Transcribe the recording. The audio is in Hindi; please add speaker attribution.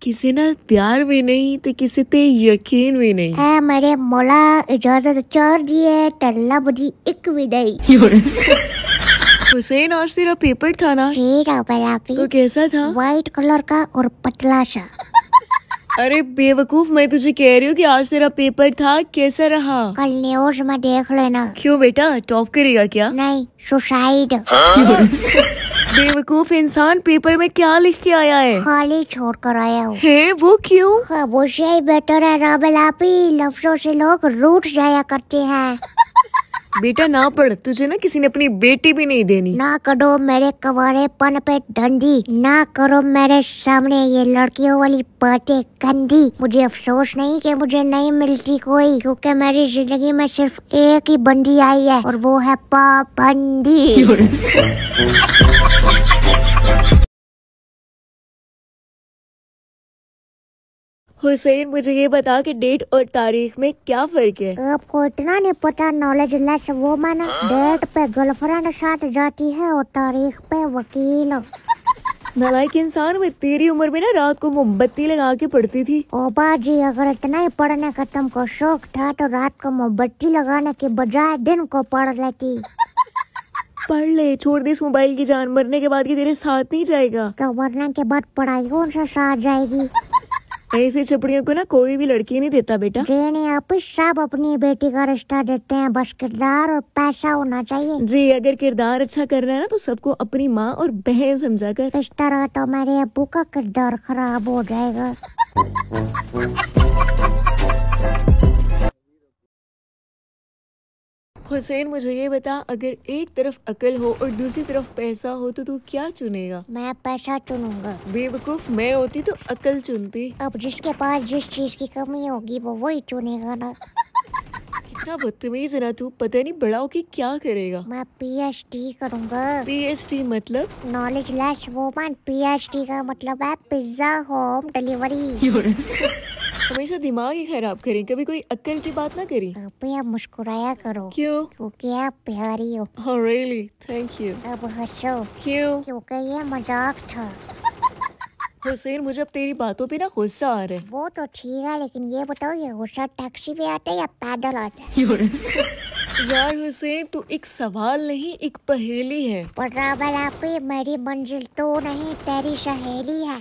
Speaker 1: किसी ना प्यार भी नहीं तो किसी ते यकीन भी नहीं।
Speaker 2: है मेरे मौला इजाजत चार दिए टल्ला बजी एक भी नहीं।
Speaker 1: हुसैन आज तेरा पेपर था ना?
Speaker 2: ठीक है
Speaker 1: तो कैसा था?
Speaker 2: व्हाइट कलर का और पतला सा।
Speaker 1: अरे बेवकूफ, मैं तुझे कह रही हूँ कि आज तेरा पेपर था, कैसा रहा?
Speaker 2: कल न्यूज में देख लेना।
Speaker 1: क्यों बेटा, टॉप करेगा क्या?
Speaker 2: नहीं, सुसाइड।
Speaker 1: बेवकूफ इंसान, पेपर में क्या लिख के आया है?
Speaker 2: खाली छोड़ कर आया हूँ।
Speaker 1: है वो क्यों?
Speaker 2: खामोशी ही बेटर है राबेल आपी, लफ्जों से लोग रूठ जाया करते हैं।
Speaker 1: बेटा ना पढ़, तुझे ना किसी ने अपनी बेटी भी नहीं देनी।
Speaker 2: ना करो मेरे कवारेपन पे डंडी, ना करो मेरे सामने ये लड़कियों वाली बातें गंदी। मुझे अफसोस नहीं कि मुझे नहीं मिलती कोई, क्योंकि मेरी जिंदगी में सिर्फ एक ही बंदी आई है और वो है पाबंदी।
Speaker 1: हुसैन मुझे ये बता कि डेट और तारीख में क्या फर्क है?
Speaker 2: आपको इतना नहीं पता, नॉलेज लेस वुमन डेट पे गर्लफ्रेंड साथ जाती है और तारीख पे वकील।
Speaker 1: नालायक इंसान, मैं तेरी उम्र में ना रात को मोमबत्ती लगा के पढ़ती थी।
Speaker 2: ओ बाजी, अगर इतना ही पढ़ने का तुमको शौक था तो रात को मोमबत्ती लगाने के बजाय दिन को पढ़ लेती।
Speaker 1: पढ़ ले, छोड़ दे इस मोबाइल की जान, मरने के बाद की तेरे साथ नहीं जाएगा।
Speaker 2: तो मरने के बाद पढ़ाई कौन सा साथ जाएगी?
Speaker 1: ऐसी छपड़ियों को ना कोई भी लड़की नहीं देता बेटा।
Speaker 2: जी आप सब अपनी बेटी का रिश्ता देते हैं, बस किरदार और पैसा होना चाहिए।
Speaker 1: जी, अगर किरदार अच्छा कर रहा है ना तो सबको अपनी माँ और बहन समझा कर।
Speaker 2: इस तरह तो मेरे अब्बू का किरदार खराब हो जाएगा।
Speaker 1: हुसैन मुझे ये बता, अगर एक तरफ अकल हो और दूसरी तरफ पैसा हो तो तू क्या चुनेगा?
Speaker 2: मैं पैसा चुनूंगा।
Speaker 1: बेवकूफ, मैं होती तो अकल चुनती।
Speaker 2: अब जिसके पास जिस चीज की कमी होगी वो वही चुनेगा ना।
Speaker 1: कितना बदतमीज है ना तू, पता नहीं बड़ा होके क्या करेगा।
Speaker 2: मैं PhD करूंगा।
Speaker 1: PhD मतलब?
Speaker 2: Knowledge less woman. PhD का मतलब है पिज्जा होम डिलीवरी।
Speaker 1: हमेशा दिमाग ही खराब करें, कभी कोई अक्ल की बात ना करी।
Speaker 2: आप मुस्कुराया करो।
Speaker 1: क्यों?
Speaker 2: क्योंकि आप प्यारी हो।
Speaker 1: Oh really? Thank you.
Speaker 2: अब हंसो।
Speaker 1: क्यों?
Speaker 2: क्योंकि ये मजाक था।
Speaker 1: हुसैन मुझे अब तेरी बातों पे ना गुस्सा आ रहा है।
Speaker 2: वो तो ठीक है, लेकिन ये बताओ ये गुस्सा टैक्सी पे आता है या पैदल आता है?
Speaker 1: यार हुसैन, तू एक सवाल नहीं एक पहेली है।
Speaker 2: पर रावल आप मेरी मंजिल तो नहीं तेरी सहेली है।